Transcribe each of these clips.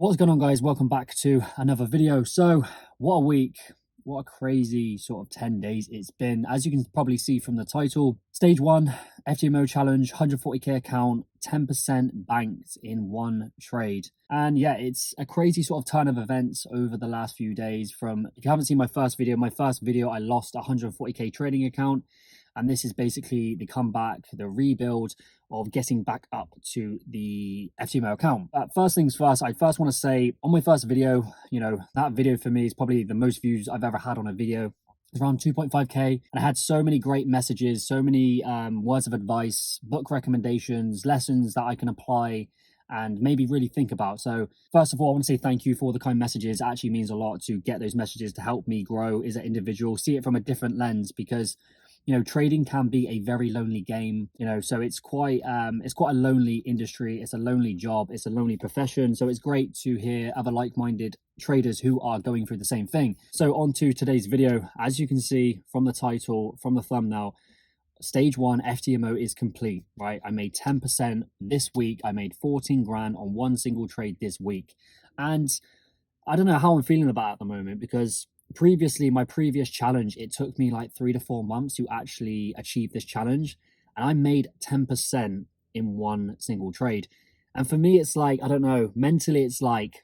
What's going on, guys? Welcome back to another video. So what a week, what a crazy sort of 10 days it's been. As you can probably see from the title, stage one FTMO challenge, 140k account, 10% banked in one trade. And yeah, it's a crazy sort of turn of events over the last few days. From, if you haven't seen my first video, I lost a 140k trading account. And this is basically the comeback, the rebuild of getting back up to the FTMO account. But first things first, I first want to say on my first video, that video for me is probably the most views I've ever had on a video. It's around 2.5k, and I had so many great messages, so many words of advice, book recommendations, lessons that I can apply and maybe really think about. So first of all, I want to say thank you for all the kind messages. It actually means a lot to get those messages to help me grow as an individual, see it from a different lens, because trading can be a very lonely game, so it's quite a lonely industry. It's a lonely job. It's a lonely profession. So it's great to hear other like-minded traders who are going through the same thing. So on to today's video. As you can see from the title, from the thumbnail, stage one FTMO is complete, right? I made 10% this week. I made 14 grand on one single trade this week. And I don't know how I'm feeling about it at the moment, because previously, my previous challenge, it took me like 3 to 4 months to actually achieve this challenge, and I made 10% in one single trade. And for me, it's like, I don't know, mentally it's like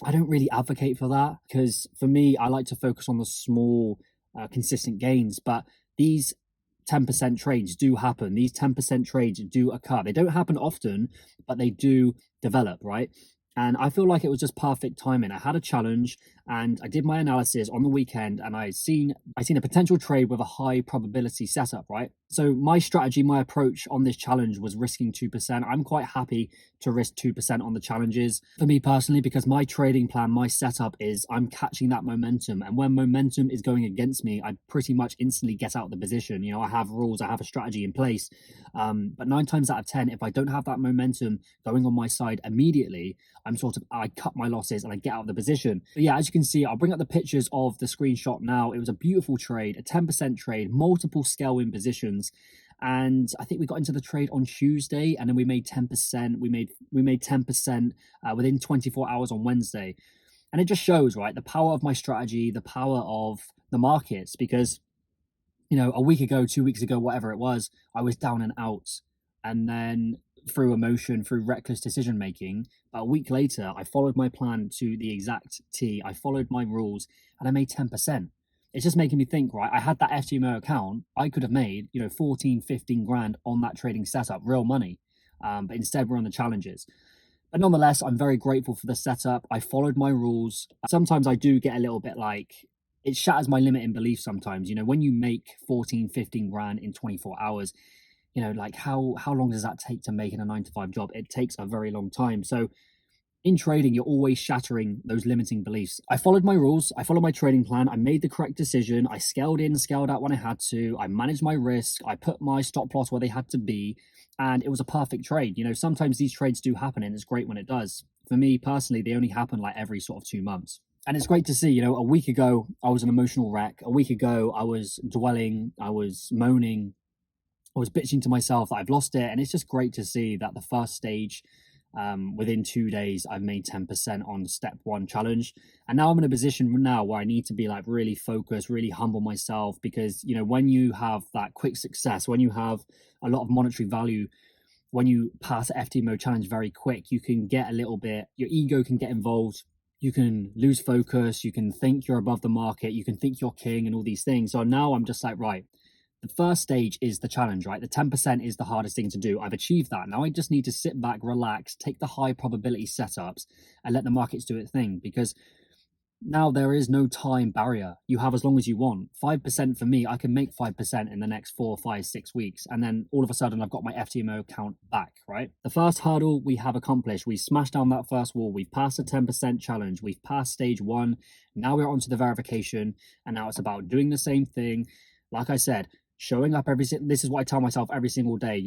I don't really advocate for that, because for me, I like to focus on the small consistent gains. But these 10% trades do happen. These 10% trades do occur. They don't happen often, but they do develop, right? And I feel like it was just perfect timing. I had a challenge and I did my analysis on the weekend, and I seen a potential trade with a high probability setup, right? So my strategy, my approach on this challenge was risking 2%. I'm quite happy to risk 2% on the challenges for me personally, because my trading plan, my setup is I'm catching that momentum. And when momentum is going against me, I pretty much instantly get out of the position. I have rules, I have a strategy in place. But 9 times out of 10, if I don't have that momentum going on my side immediately, I cut my losses and I get out of the position. But yeah, as you can see, I'll bring up the pictures of the screenshot now. It was a beautiful trade, a 10% trade, multiple scale win positions. And I think we got into the trade on Tuesday, and then we made 10%. We made 10% within 24 hours on Wednesday. And it just shows, right, the power of my strategy, the power of the markets, because a week ago, 2 weeks ago, whatever it was, I was down and out. And then through emotion, through reckless decision making, but a week later, I followed my plan to the exact T. I followed my rules and I made 10%. It's just making me think, right? I had that FTMO account. I could have made, 14, 15 grand on that trading setup, real money. But instead, we're on the challenges. But nonetheless, I'm very grateful for the setup. I followed my rules. Sometimes I do get a little bit like, it shatters my limiting belief sometimes. When you make 14, 15 grand in 24 hours, like how long does that take to make in a 9 to 5 job? It takes a very long time. So in trading, you're always shattering those limiting beliefs. I followed my rules. I followed my trading plan. I made the correct decision. I scaled in, scaled out when I had to. I managed my risk. I put my stop loss where they had to be. And it was a perfect trade. Sometimes these trades do happen, and it's great when it does. For me personally, they only happen like every sort of 2 months. And it's great to see, a week ago, I was an emotional wreck. A week ago, I was dwelling, I was moaning, I was bitching to myself that I've lost it. And it's just great to see that the first stage, within 2 days, I've made 10% on step one challenge. And now I'm in a position now where I need to be like really focused, really humble myself, because, when you have that quick success, when you have a lot of monetary value, when you pass an FTMO challenge very quick, you can get a little bit, your ego can get involved. You can lose focus. You can think you're above the market. You can think you're king and all these things. So now I'm just like, right, the first stage is the challenge, right? The 10% is the hardest thing to do. I've achieved that. Now I just need to sit back, relax, take the high probability setups and let the markets do its thing, because now there is no time barrier. You have as long as you want. 5% for me, I can make 5% in the next 4, 5, 6 weeks. And then all of a sudden I've got my FTMO account back, right? The first hurdle we have accomplished. We smashed down that first wall. We've passed the 10% challenge. We've passed stage one. Now we're onto the verification. And now it's about doing the same thing. Like I said, showing up this is what I tell myself every single day.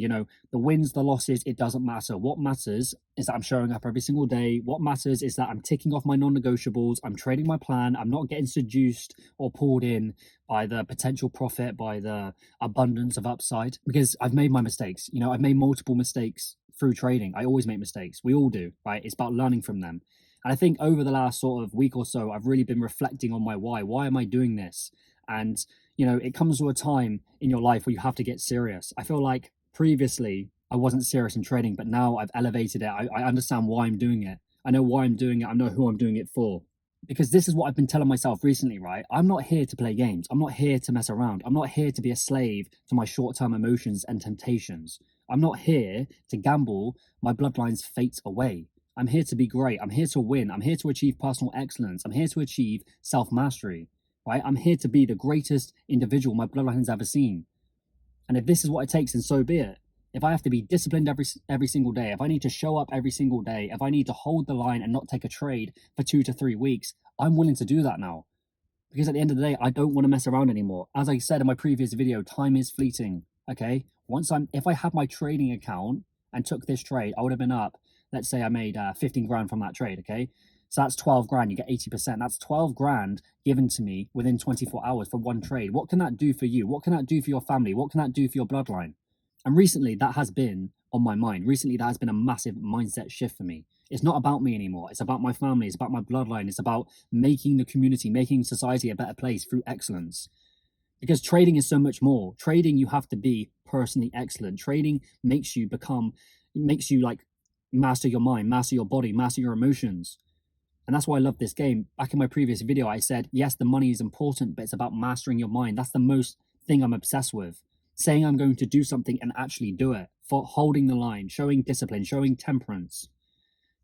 The wins, the losses, it doesn't matter. What matters is that I'm showing up every single day. What matters is that I'm ticking off my non-negotiables. I'm trading my plan. I'm not getting seduced or pulled in by the potential profit, by the abundance of upside, because I've made my mistakes. I've made multiple mistakes through trading. I always make mistakes. We all do, right? It's about learning from them. And I think over the last sort of week or so, I've really been reflecting on my why. Why am I doing this? And, it comes to a time in your life where you have to get serious. I feel like previously I wasn't serious in trading, but now I've elevated it. I understand why I'm doing it. I know why I'm doing it. I know who I'm doing it for. Because this is what I've been telling myself recently, right? I'm not here to play games. I'm not here to mess around. I'm not here to be a slave to my short term emotions and temptations. I'm not here to gamble my bloodline's fate away. I'm here to be great. I'm here to win. I'm here to achieve personal excellence. I'm here to achieve self mastery, right? I'm here to be the greatest individual my bloodline has ever seen. And if this is what it takes, then so be it. If I have to be disciplined every single day, if I need to show up every single day, if I need to hold the line and not take a trade for 2 to 3 weeks, I'm willing to do that now. Because at the end of the day, I don't want to mess around anymore. As I said in my previous video, time is fleeting. Okay. If I had my trading account and took this trade, I would have been up. Let's say I made 15 grand from that trade. Okay. So that's 12 grand. You get 80%. That's 12 grand given to me within 24 hours for one trade. What can that do for you? What can that do for your family? What can that do for your bloodline? And recently that has been on my mind. Recently that has been a massive mindset shift for me. It's not about me anymore. It's about my family. It's about my bloodline. It's about making the community, making society a better place through excellence. Because trading is so much more. Trading, you have to be personally excellent. Trading makes you like master your mind, master your body, master your emotions. And that's why I love this game. Back in my previous video, I said, yes, the money is important, but it's about mastering your mind. That's the most thing I'm obsessed with. Saying I'm going to do something and actually do it, for holding the line, showing discipline, showing temperance.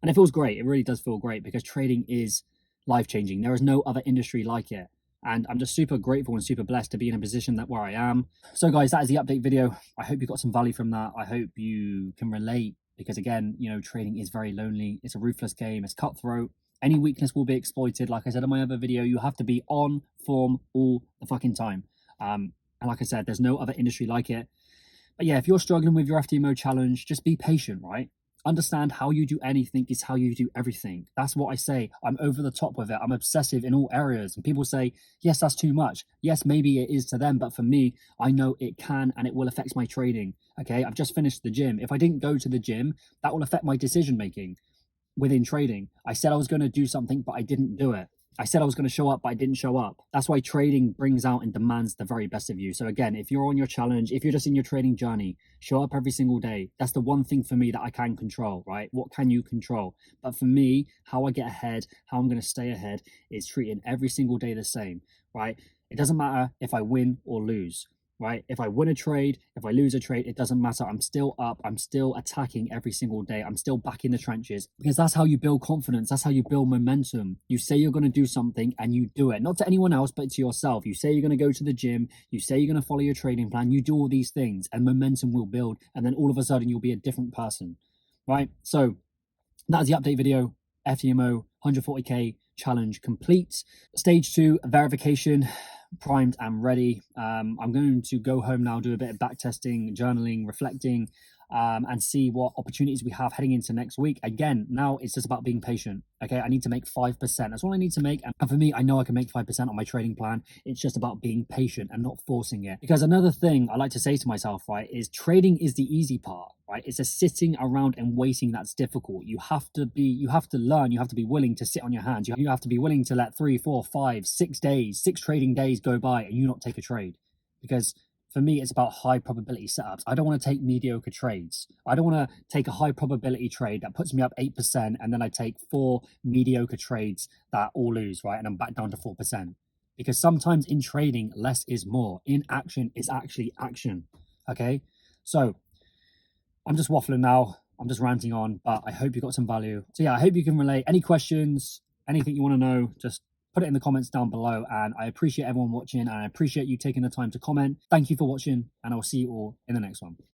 And it feels great. It really does feel great because trading is life changing. There is no other industry like it. And I'm just super grateful and super blessed to be in a position where I am. So guys, that is the update video. I hope you got some value from that. I hope you can relate because again, trading is very lonely. It's a ruthless game. It's cutthroat. Any weakness will be exploited. Like I said in my other video, you have to be on form all the fucking time. And like I said, there's no other industry like it. But yeah, if you're struggling with your FTMO challenge, just be patient, right? Understand how you do anything is how you do everything. That's what I say. I'm over the top with it. I'm obsessive in all areas. And people say, yes, that's too much. Yes, maybe it is to them. But for me, I know it can and it will affect my trading. Okay, I've just finished the gym. If I didn't go to the gym, that will affect my decision making within trading. I said I was going to do something, but I didn't do it. I said I was going to show up, but I didn't show up. That's why trading brings out and demands the very best of you. So again, if you're on your challenge, if you're just in your trading journey, show up every single day. That's the one thing for me that I can control, right? What can you control? But for me, how I get ahead, how I'm going to stay ahead is treating every single day the same, right? It doesn't matter if I win or lose. Right? If I win a trade, if I lose a trade, it doesn't matter. I'm still up. I'm still attacking every single day. I'm still back in the trenches because that's how you build confidence. That's how you build momentum. You say you're going to do something and you do it, not to anyone else, but to yourself. You say you're going to go to the gym. You say you're going to follow your trading plan. You do all these things and momentum will build. And then all of a sudden you'll be a different person, right? So that's the update video. FTMO 140K challenge complete. Stage 2 verification primed and ready. I'm going to go home now, do a bit of back testing, journaling, reflecting, and see what opportunities we have heading into next week. Again, now it's just about being patient. Okay, I need to make 5%. That's all I need to make. And for me, I know I can make 5% on my trading plan. It's just about being patient and not forcing it. Because another thing I like to say to myself, right, is trading is the easy part, right? It's a sitting around and waiting that's difficult. You have to learn, you have to be willing to sit on your hands. You have to be willing to let 3, 4, 5, 6 days, 6 trading days go by and you not take a trade. Because for me, it's about high probability setups. I don't want to take mediocre trades. I don't want to take a high probability trade that puts me up 8% and then I take 4 mediocre trades that all lose, right? And I'm back down to 4%. Because sometimes in trading, less is more. In action is actually action. Okay? So I'm just waffling now. I'm just ranting on, but I hope you got some value. So yeah, I hope you can relate. Any questions, anything you want to know, just put it in the comments down below. And I appreciate everyone watching and I appreciate you taking the time to comment. Thank you for watching and I'll see you all in the next one.